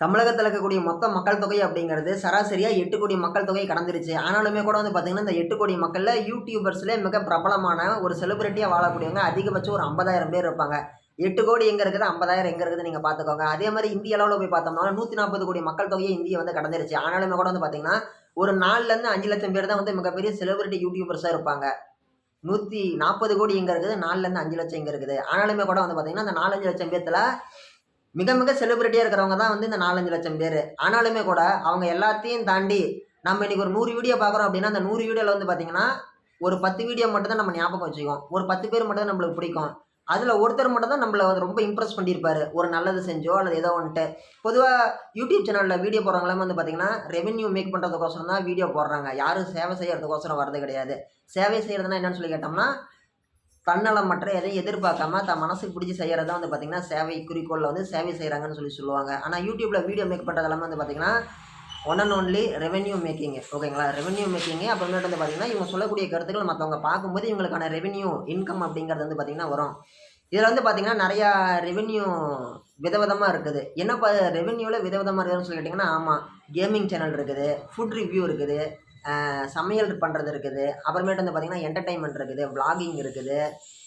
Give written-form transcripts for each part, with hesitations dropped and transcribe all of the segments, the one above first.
தமிழகத்துல இருக்கக்கூடிய மொத்த மக்கள் தொகை அப்படிங்கிறது சராசரியா 8 கோடி மக்கள் தொகை கடந்துருச்சு. ஆனாலுமே கூட வந்து பார்த்தீங்கன்னா, இந்த 8 கோடி மக்கள்ல யூடியூபர்ஸ்லே மிக பிரபலமான ஒரு செலிபிரிட்டியா வாழக்கூடியவங்க அதிகபட்சம் ஒரு 50,000 பேர் இருப்பாங்க. 8 கோடி எங்க இருக்குது, 50,000 எங்க இருக்குது நீங்க பார்த்துக்கோங்க. அதே மாரி இந்திய அளவுல போய் பார்த்தோம்னா, 140 கோடி மக்கள் தொகையை இந்தியா வந்து கடந்துருச்சு. ஆனாலுமே கூட வந்து பார்த்தீங்கன்னா, ஒரு 4லருந்து 5 லட்சம் பேர் தான் வந்து மிகப்பெரிய செலிபிரிட்டி யூடியூபர்ஸா இருப்பாங்க. 140 கோடி எங்க இருக்குது, 4லருந்து 5 லட்சம் எங்க இருக்குது. ஆனாலுமே கூட வந்து பார்த்தீங்கன்னா, அந்த 4, 5 லட்சம் பேத்துல மிக மிக செலிபிரிட்டியா இருக்கிறவங்க தான் வந்து இந்த 4, 5 லட்சம் பேரு. ஆனாலுமே கூட அவங்க எல்லாத்தையும் தாண்டி நம்ம இன்னைக்கு ஒரு 100 வீடியோ பார்க்குறோம் அப்படின்னா, அந்த 100 வீடியோல வந்து பார்த்தீங்கன்னா, ஒரு 10 வீடியோ மட்டும் தான் நம்ம ஞாபகம் வச்சுக்குவோம். ஒரு 10 பேர் மட்டும் தான் நம்மளுக்கு பிடிக்கும். அதுல ஒருத்தர் மட்டும் தான் நம்மள வந்து ரொம்ப இம்ப்ரெஸ் பண்ணியிருப்பாரு. ஒரு நல்லது செஞ்சோ அல்லது ஏதோ ஒண்ணுட்டு. பொதுவா யூடியூப் சேனல்ல வீடியோ போடுறவங்கலாம் வந்து பார்த்தீங்கன்னா, ரெவென்யூ மேக் பண்றதுக்கோசரம் தான் வீடியோ போடுறாங்க. யாரும் சேவை செய்யறதுக்கோசரம் வர்றது கிடையாது. சேவை செய்யறதுன்னா என்னன்னு சொல்லி கேட்டோம்னா, தன்னலமற்ற எதையும் எதிர்பார்க்காம தன் மனசுக்கு பிடிச்சு செய்யறது தான் வந்து பார்த்தீங்கன்னா, சேவை குறிக்கோள்ல வந்து சேவை செய்றாங்கன்னு சொல்லுவாங்க. ஆனா யூடியூப்ல வீடியோ மேக் பண்றது எல்லாமே வந்து பார்த்தீங்கன்னா, one and only revenue making. ஓகேங்களா? ரெவென்யூ மேக்கிங் அப்புறமேட்டு வந்து பார்த்தீங்கன்னா, இவங்க சொல்லக்கூடிய கருத்துக்கள் மத்தவங்க பார்க்கும்போது இவங்களுக்கான ரெவென்யூ இன்கம் அப்படிங்கிறது வந்து பார்த்தீங்கன்னா வரும். இதுல வந்து பார்த்தீங்கன்னா, நெறையா ரெவென்யூ விதவிதமா இருக்குது. என்னப்பா ரெவென்யூல விதவிதமா இருக்குதுன்னு சொல்லி கேட்டீங்கன்னா, ஆமா. கேமிங் சேனல் இருக்குது, ஃபுட் ரிவ்யூ இருக்குது, சமையல் பண்றது இருக்குது, அப்புறமேட்டு வந்து பார்த்தீங்கன்னா, என்டர்டெயின்மென்ட் இருக்குது, விளாகிங் இருக்குது,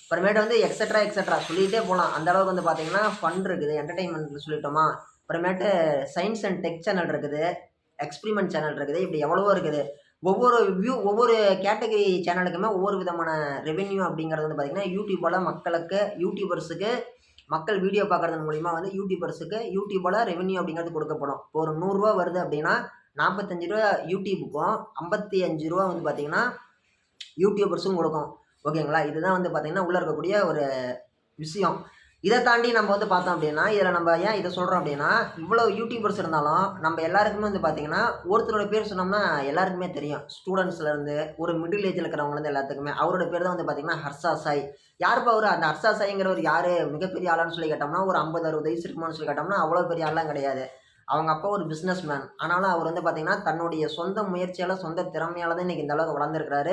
அப்புறமேட்டு வந்து எக்ஸெட்ரா எக்ஸெட்ரா சொல்லிட்டே போலாம். அந்த அளவுக்கு வந்து பார்த்தீங்கன்னா, ஃபன் இருக்குது, என்டர்டெயின்மென்ட் சொல்லிட்டோமா, அப்புறமேட்டு சயன்ஸ் அண்ட் டெக் சேனல் இருக்குது, எக்ஸ்பெரிமெண்ட் சேனல் இருக்குது. இப்படி எவ்வளவோ இருக்குது. ஒவ்வொரு கேட்டகரி சேனலுக்குமே ஒவ்வொரு விதமான ரெவென்யூ அப்படிங்கிறது வந்து பார்த்தீங்கன்னா, யூடியூப்பால மக்களுக்கு யூடியூபர்ஸுக்கு மக்கள் வீடியோ பார்க்கறதன் மூலியமா வந்து யூடியூபர்ஸுக்கு யூடியூப்பால ரெவென்யூ அப்படிங்கிறது கொடுக்கப்படும். இப்போ ஒரு ரூ. 100 வருது அப்படின்னா, ரூ. 45 யூடியூபுக்கும், ரூ. 55 வந்து பார்த்தீங்கன்னா, யூடியூபர்ஸும் கொடுக்கும். ஓகேங்களா? இதுதான் வந்து பார்த்தீங்கன்னா, உள்ள இருக்கக்கூடிய ஒரு விஷயம். இத தாண்டி நம்ம வந்து பார்த்தோம் அப்படின்னா, இதில நம்ம ஏன் இத சொல்றோம் அப்படின்னா, இவ்வளவு யூடியூபர்ஸ் இருந்தாலும், நம்ம எல்லாருக்குமே வந்து பார்த்தீங்கன்னா, ஒருத்தரோட பேர் சொன்னோம்னா எல்லாருக்குமே தெரியும். ஸ்டூடண்ட்ஸ்லேருந்து, ஒரு மிடில் ஏஜ்ல இருக்கிறவங்கலேருந்து எல்லாத்துக்குமே. அவரோட பேர் தான் வந்து பார்த்தீங்கன்னா, ஹர்ஷா சாய். யாருப்பா அவரு? அந்த ஹர்ஷா சாய்ங்கிறவரு யாரு? மிகப்பெரிய ஆளான்னு சொல்லி கேட்டோம்னா, ஒரு 50, 60 வயசு இருக்குமான்னு சொல்லி கேட்டோம்னா, அவ்வளோ பெரிய ஆள்லாம் கிடையாது. அவங்க அப்பா ஒரு பிசினஸ் மேன். ஆனாலும் அவர் வந்து பார்த்தீங்கன்னா, தன்னுடைய சொந்த முயற்சியால, சொந்த திறமையால தான் இன்னைக்கு இந்த அளவுக்கு வளர்ந்திருக்கிறாரு.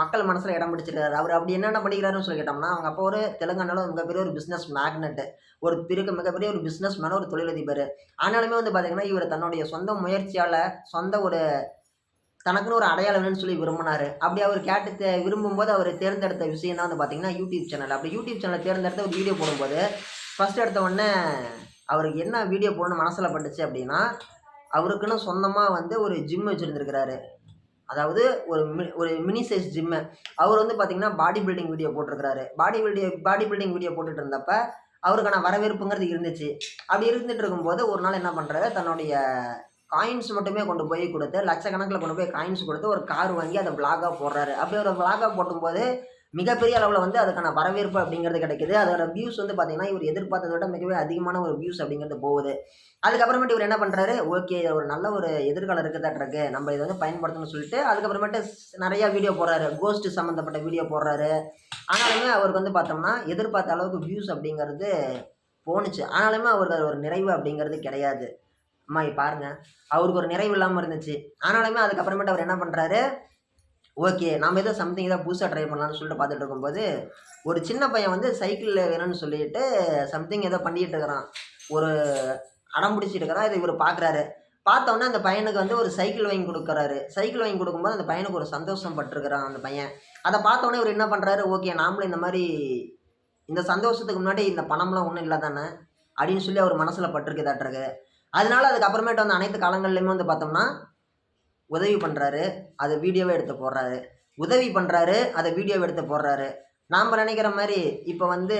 மக்கள் மனசுல இடம் பிடிச்சிருக்காரு. அவரு அப்படி என்னென்ன பண்ணிக்கிறாருன்னு சொல்லி கேட்டோம்னா, அவங்க அப்பா ஒரு தெலுங்கானால மிகப்பெரிய ஒரு பிசினஸ் மேக்னெட். ஒரு மிகப்பெரிய ஒரு பிசினஸ் மேன், ஒரு தொழிலதிபர். ஆனாலுமே வந்து பார்த்தீங்கன்னா, இவரு தன்னுடைய சொந்த முயற்சியால, சொந்த ஒரு தனக்குன்னு ஒரு அடையாளம் வேணும்னு சொல்லி விரும்பினாரு. அப்படி அவர் விரும்பும்போது அவர் தேர்ந்தெடுத்த விஷயம் தான் வந்து பார்த்தீங்கன்னா, யூடியூப் சேனல். அப்படி யூடியூப் சேனல தேர்ந்தெடுத்து ஒரு வீடியோ போடும்போது, ஃபர்ஸ்ட் எடுத்த உடனே அவருக்கு என்ன வீடியோ போடணும்னு மனசுல பட்டுச்சு அப்படின்னா, அவருக்குன்னு சொந்தமா வந்து ஒரு ஜிம் வச்சிருந்திருக்கிறாரு. அதாவது ஒரு மினி சைஸ் ஜிம்மு. அவர் வந்து பார்த்தீங்கன்னா, பாடி பில்டிங் வீடியோ போட்டிருக்கிறாரு. பாடி பில்டிங் வீடியோ போட்டுட்டு இருந்தப்ப, அவருக்கான வரவேற்புங்கிறது இருந்துச்சு. அப்படி இருந்துட்டு இருக்கும்போது, ஒரு நாள் என்ன பண்றாரு, தன்னுடைய காயின்ஸ் மட்டுமே கொண்டு போய் குடுத்து, லட்சக்கணக்குல கொண்டு போய் காயின்ஸ் குடுத்து, ஒரு கார் வாங்கி அத விளாகா போடுறாரு. அப்படி ஒரு விளாகா போடும்போது, மிகப்பெரிய அளவுல வந்து அதுக்கான வரவேற்பு அப்படிங்கிறது கிடைக்குது. அதோட வியூஸ் வந்து பார்த்தீங்கன்னா, இவர் எதிர்பார்த்தத விட மிகவே அதிகமான ஒரு வியூஸ் அப்படிங்கிறது போகுது. அதுக்கப்புறமேட்டு இவரு என்ன பண்றாரு, ஓகே ஒரு நல்ல ஒரு எதிர்காலம் இருக்குதாட்ருக்கு. நம்ம இத வந்து பயன்படுத்தணும்னு சொல்லிட்டு, அதுக்கப்புறமேட்டு நெறைய வீடியோ போடுறாரு. கோஸ்ட் சம்மந்தப்பட்ட வீடியோ போடுறாரு. ஆனாலுமே அவருக்கு வந்து பார்த்தோம்னா, எதிர்பார்த்த அளவுக்கு வியூஸ் அப்படிங்கிறது போணுச்சு. ஆனாலுமே அவருக்கு அது ஒரு நிறைவு அப்படிங்கிறது கிடையாது. அம்மா இங்க பாருங்க. அவருக்கு ஒரு நிறைவு இல்லாம இருந்துச்சு. ஆனாலுமே அதுக்கப்புறமேட்டு அவர் என்ன பண்றாரு, ஓகே நாம ஏதோ சம்திங் ஏதோ புதுசா ட்ரை பண்ணலாம்னு சொல்லிட்டு பார்த்துட்டு இருக்கும்போது, ஒரு சின்ன பையன் வந்து சைக்கிள் வேணும்னு சொல்லிட்டு சம்திங் ஏதோ பண்ணிட்டு இருக்கிறான். ஒரு அடம் பிடிச்சிட்டு இருக்கிறான். இத இவரு பார்க்குறாரு. பார்த்தோனே அந்த பையனுக்கு வந்து ஒரு சைக்கிள் வாங்கி குடுக்குறாரு. சைக்கிள் வாங்கி குடுக்கும்போது அந்த பையனுக்கு ஒரு சந்தோஷம் பட்டுருக்கிறான் அந்த பையன். அத பார்த்தோனே இவரு என்ன பண்றாரு, ஓகே நாமளும் இந்த மாரி இந்த சந்தோஷத்துக்கு முன்னாடி இந்த பணம்லாம் ஒண்ணும் இல்ல தானே! அப்படின்னு சொல்லி அவர் மனசுல பட்டுருக்குதாட்ருக்கு. அதனால அதுக்கப்புறமேட்டு வந்து அனைத்து காலங்கள்லயுமே வந்து பார்த்தோம்னா, உதவி பண்றாரு. அத வீடியோவா எடுத்து போடுறாரு. உதவி பண்றாரு. அத வீடியோவா எடுத்து போடுறாரு. நாம நெனைக்கிற மாரி, இப்ப வந்து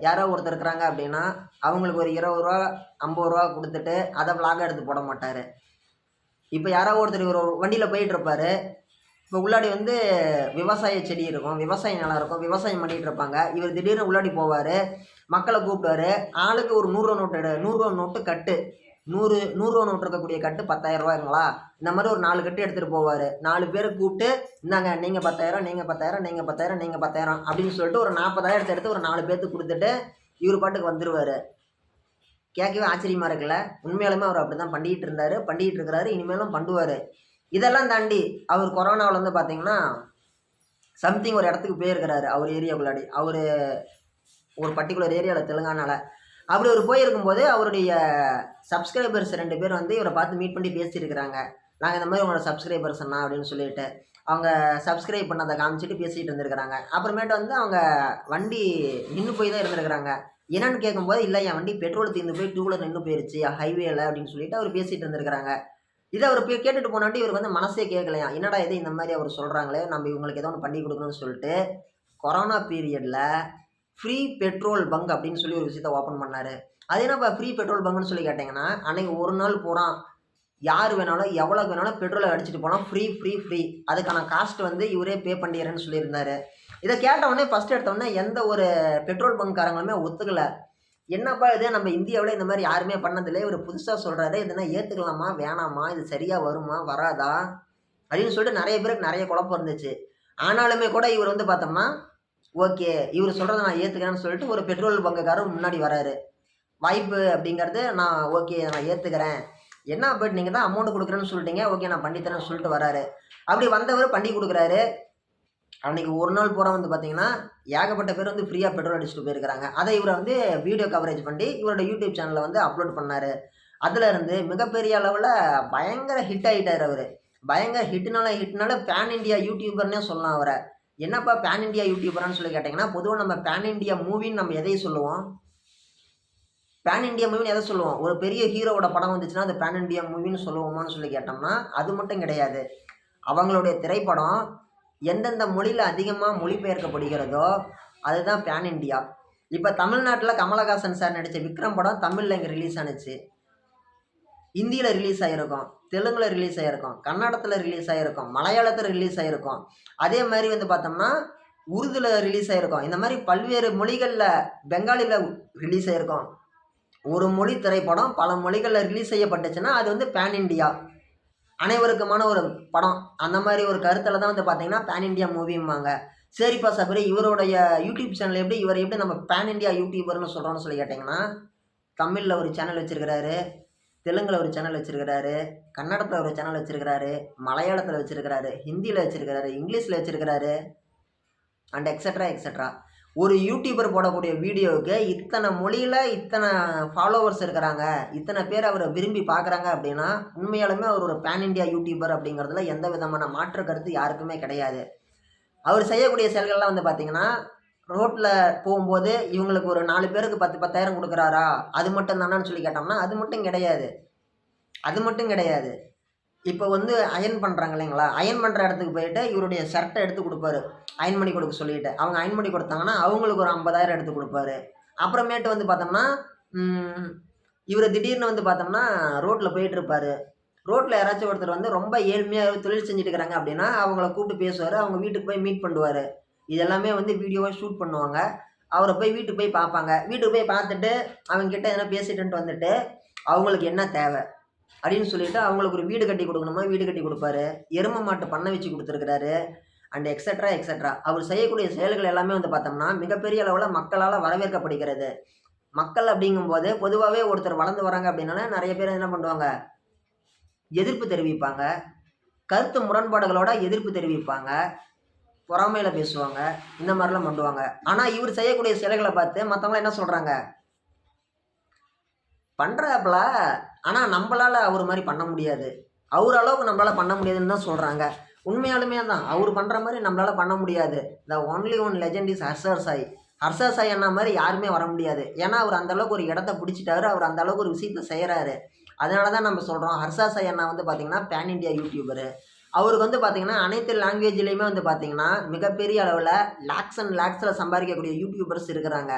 யாரோ ஒருத்தர் இருக்கிறாங்க அப்படின்னா, அவங்களுக்கு ஒரு ரூ. 20 ரூ. 50 குடுத்துட்டு, அத விளாகா எடுத்து போட மாட்டாரு. இப்ப யாரோ ஒருத்தர் இவரு வண்டியில போயிட்டுருப்பாரு. இப்ப உள்ளாடி வந்து விவசாய செடி இருக்கும். விவசாய நிலம் இருக்கும். விவசாயம் பண்ணிட்டு இருப்பாங்க. இவரு திடீர்னு உள்ளாடி போவாரு. மக்கள கூப்பிடுவாரு. ஆளுக்கு ஒரு ரூ. 100 நோட்டு ரூ. 100 நோட்டு கட்டு. 100 ரூ. 100 நோட்டு இருக்கக்கூடிய கட்டு ரூ. 10,000ங்களா? இந்த மாரி ஒரு 4 கட்டு எடுத்துட்டு போவாரு. 4 பேர கூப்பிட்டு, இந்தாங்க நீங்க 10,000 நீங்க 10,000 நீங்க 10,000 நீங்க 10,000 அப்படின்னு சொல்லிட்டு ஒரு 40,000 எடுத்து ஒரு 4 பேத்துக்கு குடுத்துட்டு, இவரு பாட்டுக்கு வந்துருவாரு. கேட்கவே ஆச்சரியமா இருக்குல்ல. உண்மையாலுமே அவர் அப்படிதான் பண்ணிட்டு இருந்தாரு. பண்ணிட்டு இருக்கிறாரு. இனிமேலும் பண்ணுவாரு. இதெல்லாம் தாண்டி அவர் கொரோனாவுல வந்து பார்த்தீங்கன்னா, சம்திங் ஒரு இடத்துக்கு போயிருக்கிறாரு. அவர் ஏரியாக்குள்ளாடி. அவரு ஒரு பர்ட்டிகுலர் ஏரியால தெலுங்கானால. அப்படி அவர் போயிருக்கும்போது அவருடைய சப்ஸ்கிரைபர்ஸ் 2 பேர் வந்து இவரை பார்த்து மீட் பண்ணி பேசியிருக்கிறாங்க. நாங்கள் இந்த மாதிரி உங்களோட சப்ஸ்கிரைபர்ஸ் அண்ணா அப்படின்னு சொல்லிட்டு. அவங்க சப்ஸ்கிரைப் பண்ணதை காமிச்சிட்டு பேசிகிட்டு இருந்திருக்கிறாங்க. அப்புறமேட்டு வந்து அவங்க வண்டி நின்று போய் தான் இருந்திருக்கிறாங்க. என்னன்னு கேட்கும்போது, இல்லை என் வண்டி பெட்ரோல் தீர்ந்து போய் டூ வீலர் நின்று போயிருச்சு ஹைவேல அப்படின்னு சொல்லிட்டு அவர் பேசிகிட்டு இருந்திருக்கிறாங்க. இதை அவர் கேட்டுட்டு போனாட்டி இவருக்கு வந்து மனசே கேட்கலையா, என்னடா இது இந்த மாதிரி அவர் சொல்கிறாங்களே, நம்ம இவங்களுக்கு ஏதோ ஒன்று பண்ணி கொடுக்கணும்னு சொல்லிட்டு கொரோனா பீரியடில் ஃப்ரீ பெட்ரோல் பங்க் அப்படின்னு சொல்லி ஒரு விஷயத்தை ஓப்பன் பண்ணார். அது என்னப்பா ஃப்ரீ பெட்ரோல் பங்க்னு சொல்லி கேட்டிங்கன்னா, அன்றைக்கி ஒரு நாள் பூரா யார் வேணாலும் எவ்வளோக்கு வேணாலும் பெட்ரோலை அடிச்சுட்டு போனால் ஃப்ரீ ஃப்ரீ ஃப்ரீ, அதுக்கான காஸ்ட் வந்து இவரே பே பண்ணிடுறேன்னு சொல்லியிருந்தார். இதை கேட்டவுடனே ஃபஸ்ட்டு எடுத்தோடனே எந்த ஒரு பெட்ரோல் பங்க்காரங்களுமே ஒத்துக்கலை. என்னப்பா இது, நம்ம இந்தியாவில் இந்த மாதிரி யாருமே பண்ணதில்லை, இவர் புதுசாக சொல்கிறாரு, இதனா ஏற்றுக்கலாமா வேணாமா, இது சரியாக வருமா வராதா அப்படின்னு சொல்லிட்டு நிறைய பேருக்கு நிறைய குழப்பம் இருந்துச்சு. ஆனாலுமே கூட இவர் வந்து பார்த்தோம்னா ஓகே இவர் சொல்கிறத நான் ஏற்றுக்கிறேன்னு சொல்லிட்டு ஒரு பெட்ரோல் பங்குக்காரர் முன்னாடி வராரு. வாய்ப்பு அப்படிங்கிறது நான் ஓகே நான் ஏற்றுக்கிறேன், என்ன பட் நீங்கள் தான் அமௌண்ட் கொடுக்குறேன்னு சொல்லிட்டீங்க, ஓகே நான் பண்ணித்தரேன்னு சொல்லிட்டு வராரு. அப்படி வந்தவர் பண்ணி கொடுக்குறாரு. அன்றைக்கி ஒரு நாள் பூரா வந்து பார்த்தீங்கன்னா ஏகப்பட்ட பேர் வந்து ஃப்ரீயாக பெட்ரோல் அடிச்சுட்டு போயிருக்கிறாங்க. அதை இவரை வந்து வீடியோ கவரேஜ் பண்ணி இவரோட யூடியூப் சேனலில் வந்து அப்லோட் பண்ணார். அதிலேருந்து மிகப்பெரிய அளவில் பயங்கர ஹிட் ஆகிட்டார் அவர். பயங்கர ஹிட்னால பேன் இண்டியா யூடியூபர்னே சொல்லலாம் அவரை. என்னப்பா பேன் இண்டியா யூடியூபரான்னு சொல்லி கேட்டிங்கன்னா, பொதுவாக நம்ம பேன் இண்டியா மூவின்னு நம்ம எதை சொல்லுவோம், பேன் இண்டியா மூவின்னு எதை சொல்லுவோம், ஒரு பெரிய ஹீரோவோட படம் வந்துச்சுன்னா அது பேன் இண்டியா மூவின்னு சொல்லுவோமான்னு சொல்லி கேட்டோம்னா அது மட்டும் கிடையாது. அவங்களுடைய திரைப்படம் எந்தெந்த மொழியில் அதிகமாக மொழிபெயர்க்கப்படுகிறதோ அதுதான் பேன் இண்டியா. இப்போ தமிழ்நாட்டில் கமலஹாசன் சார் நடித்த விக்ரம் படம் தமிழில் இங்கே ரிலீஸ் ஆனிச்சு, ஹிந்தியில் ரிலீஸ் ஆகிருக்கும், தெலுங்கில் ரிலீஸ் ஆகிருக்கும், கன்னடத்தில் ரிலீஸ் ஆகிருக்கும், மலையாளத்தில் ரிலீஸ் ஆகிருக்கும், அதே மாதிரி வந்து பார்த்தோம்னா உருதுல ரிலீஸ் ஆகிருக்கும். இந்த மாதிரி பல்வேறு மொழிகளில், பெங்காலியில் ரிலீஸ் ஆகிருக்கும். ஒரு மொழி திரைப்படம் பல மொழிகளில் ரிலீஸ் செய்யப்பட்டுச்சுன்னா அது வந்து பேன் இண்டியா, அனைவருக்குமான ஒரு படம். அந்த மாதிரி ஒரு கருத்தில் தான் வந்து பார்த்தீங்கன்னா பேன் இண்டியா மூவிம்பாங்க. சரிப்பா சபரி, இவருடைய யூடியூப் சேனல் எப்படி, இவர் எப்படி நம்ம பேன் இண்டியா யூடியூபர்னு சொல்கிறோன்னு சொல்லி கேட்டிங்கன்னா, தமிழில் ஒரு சேனல் வச்சுருக்கிறாரு, தெலுங்கில் ஒரு சேனல் வச்சுருக்கிறாரு, கன்னடத்தில் ஒரு சேனல் வச்சுருக்கிறாரு, மலையாளத்தில் வச்சுருக்கிறாரு, ஹிந்தியில் வச்சுருக்கிறாரு, இங்கிலீஷில் வச்சுருக்கிறாரு அண்ட் எக்ஸட்ரா எக்ஸட்ரா. ஒரு யூடியூபர் போடக்கூடிய வீடியோவுக்கு இத்தனை மொழியில் இத்தனை ஃபாலோவர்ஸ் இருக்கிறாங்க, இத்தனை பேர் அவரை விரும்பி பார்க்குறாங்க அப்படின்னா உண்மையாலுமே அவர் ஒரு பேன் இண்டியா யூடியூபர் அப்படிங்கிறதுல எந்த விதமான மாற்று கருத்து யாருக்குமே கிடையாது. அவர் செய்யக்கூடிய செயல்கள்லாம் வந்து பார்த்திங்கன்னா, ரோட்டில் போகும்போது இவங்களுக்கு ஒரு 4 பேருக்கு 10,000 கொடுக்குறாரா, அது மட்டும் தானான்னு சொல்லி கேட்டோம்னா அது மட்டும் கிடையாது. அது மட்டும் கிடையாது. இப்போ வந்து அயர்ன் பண்ணுறாங்க இல்லைங்களா, அயர்ன் பண்ணுற இடத்துக்கு போயிட்டு இவருடைய ஷர்ட்டை எடுத்து கொடுப்பாரு, அயர்ன் பண்ணி கொடுக்க சொல்லிட்டு. அவங்க அயர்ன் பண்ணி கொடுத்தாங்கன்னா அவங்களுக்கு ஒரு 50,000 எடுத்து கொடுப்பாரு. அப்புறமேட்டு வந்து பார்த்தோம்னா இவர் திடீர்னு வந்து பார்த்தோம்னா ரோட்டில் போயிட்டுருப்பார். ரோட்டில் யாராச்சும் ஒருத்தர் வந்து ரொம்ப ஏழ்மையாக தொழில் செஞ்சுட்டு இருக்கிறாங்க அப்படின்னா அவங்கள கூப்பிட்டு பேசுவார், அவங்க வீட்டுக்கு போய் மீட் பண்ணுவார். இதெல்லாமே வந்து வீடியோவாக ஷூட் பண்ணுவாங்க. அவரை போய் வீட்டுக்கு போய் பார்ப்பாங்க. வீட்டுக்கு போய் பார்த்துட்டு அவங்ககிட்ட எதனா பேசிட்டுன்ட்டு வந்துட்டு அவங்களுக்கு என்ன தேவை அப்படின்னு சொல்லிட்டு அவங்களுக்கு ஒரு வீடு கட்டி கொடுக்கணுமா வீடு கட்டி கொடுப்பாரு. எருமை மாட்டு பண்ணை வச்சு கொடுத்துருக்கிறாரு அண்ட் எக்ஸட்ரா எக்ஸட்ரா. அவர் செய்யக்கூடிய செயல்கள் எல்லாமே வந்து பார்த்தோம்னா மிகப்பெரிய அளவில் மக்களால் வரவேற்கப்படுகிறது. மக்கள் அப்படிங்கும்போது பொதுவாகவே ஒருத்தர் வளர்ந்து வராங்க அப்படின்னால நிறைய பேர் என்ன பண்ணுவாங்க, எதிர்ப்பு தெரிவிப்பாங்க, கருத்து முரண்பாடுகளோட எதிர்ப்பு தெரிவிப்பாங்க, பொறாமையில் பேசுவாங்க, இந்த மாதிரிலாம் பண்ணுவாங்க. ஆனால் இவர் செய்யக்கூடிய செயல்களை பார்த்து மற்றவங்களாம் என்ன சொல்கிறாங்க, பண்ணுறாப்புல ஆனால் நம்மளால் அவர் மாதிரி பண்ண முடியாது, அவர் அளவுக்கு நம்மளால் பண்ண முடியாதுன்னு தான் சொல்கிறாங்க. உண்மையாலுமே தான் அவர் பண்ணுற மாதிரி நம்மளால் பண்ண முடியாது. The only one legend is Harsha Sai. Harsha Sai அண்ணா மாதிரி யாருமே வர முடியாது. ஏன்னா அவர் அந்தளவுக்கு ஒரு இடத்த பிடிச்சிட்டாரு, அவர் அந்தளவுக்கு ஒரு விஷயத்தை செய்கிறாரு. அதனால தான் நம்ம சொல்கிறோம் ஹர்ஷர் சாய் அண்ணா வந்து பார்த்திங்கன்னா பேன் இண்டியா யூடியூபரு. அவருக்கு வந்து பார்த்திங்கன்னா அனைத்து லாங்குவேஜ்லேயுமே வந்து பார்த்திங்கன்னா மிகப்பெரிய அளவில் லேக்ஸ் அண்ட் லேக்ஸில் சம்பாதிக்கக்கூடிய யூடியூபர்ஸ் இருக்கிறாங்க.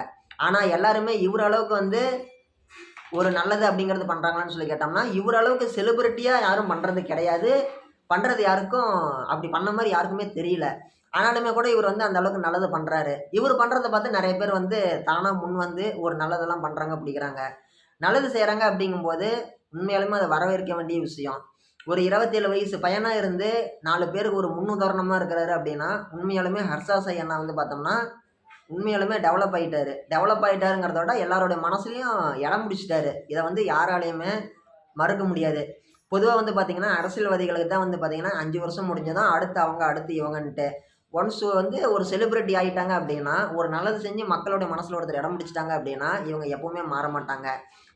ஆனால் எல்லாருமே இவர் அளவுக்கு வந்து ஒரு நல்லது அப்படிங்கிறது பண்ணுறாங்களான்னு சொல்லி கேட்டோம்னா இவர் அளவுக்கு செலிபிரிட்டியாக யாரும் பண்ணுறது கிடையாது. பண்ணுறது யாருக்கும் அப்படி பண்ண மாதிரி யாருக்குமே தெரியல. ஆனாலுமே கூட இவர் வந்து அந்த அளவுக்கு நல்லது பண்ணுறாரு. இவர் பண்ணுறத பார்த்து நிறைய பேர் வந்து தானாக முன் வந்து ஒரு நல்லதெல்லாம் பண்ணுறாங்க அப்படிங்கிறாங்க. நல்லது செய்கிறாங்க அப்படிங்கும்போது உண்மையாலுமே அதை வரவேற்க வேண்டிய விஷயம். ஒரு 27 வயசு பையனாக இருந்து 4 பேருக்கு ஒரு முன்னுதாரணமாக இருக்கிறாரு அப்படின்னா உண்மையாலுமே ஹர்ஷர் சாய் அண்ணா வந்து பார்த்தோம்னா உண்மையாலுமே டெவலப் ஆகிட்டாருங்கிறத விட எல்லாரோடைய மனசுலையும் இடம் பிடிச்சிட்டாரு. இதை வந்து யாராலையுமே மறுக்க முடியாது. பொதுவாக வந்து பார்த்திங்கன்னா அரசியல்வாதிகளுக்கு தான் வந்து பார்த்திங்கன்னா 5 வருஷம் முடிஞ்சதும் அடுத்து அவங்க அடுத்து இவங்கன்ட்டு. ஒன்ஸ் வந்து ஒரு செலிபிரிட்டி ஆகிட்டாங்க அப்படின்னா, ஒரு நல்லது செஞ்சு மக்களுடைய மனசில் ஒருத்தர் இடம் பிடிச்சிட்டாங்க அப்படின்னா, இவங்க எப்பவுமே மாற மாட்டாங்க.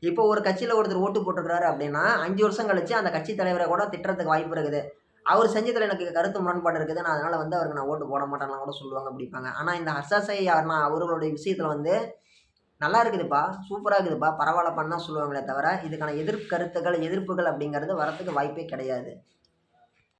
இப்போ ஒரு கட்சியில ஒருத்தர் ஓட்டு போட்டுருக்காரு அப்படின்னா, 5 வருஷம் கழிச்சு அந்த கட்சி தலைவர கூட திட்டுறதுக்கு வாய்ப்பு இருக்குது. அவர் செஞ்சதுல எனக்கு கருத்து முரண்பாடு இருக்குது. நான் அதனால வந்து அவருக்கு நான் ஓட்டு போட மாட்டேன்லாம் கூட சொல்லுவாங்க, பிடிப்பாங்க. ஆனா இந்த ஹர்ஷாசை யாருன்னா அவர்களுடைய விஷயத்துல வந்து நல்லா இருக்குதுப்பா, சூப்பரா இருக்குதுப்பா, பரவாயில்லப்பான்னு தான் சொல்லுவாங்களே தவிர, இதுக்கான எதிர்ப்பு கருத்துக்கள், எதிர்ப்புகள் அப்படிங்கிறது வரத்துக்கு வாய்ப்பே கிடையாது.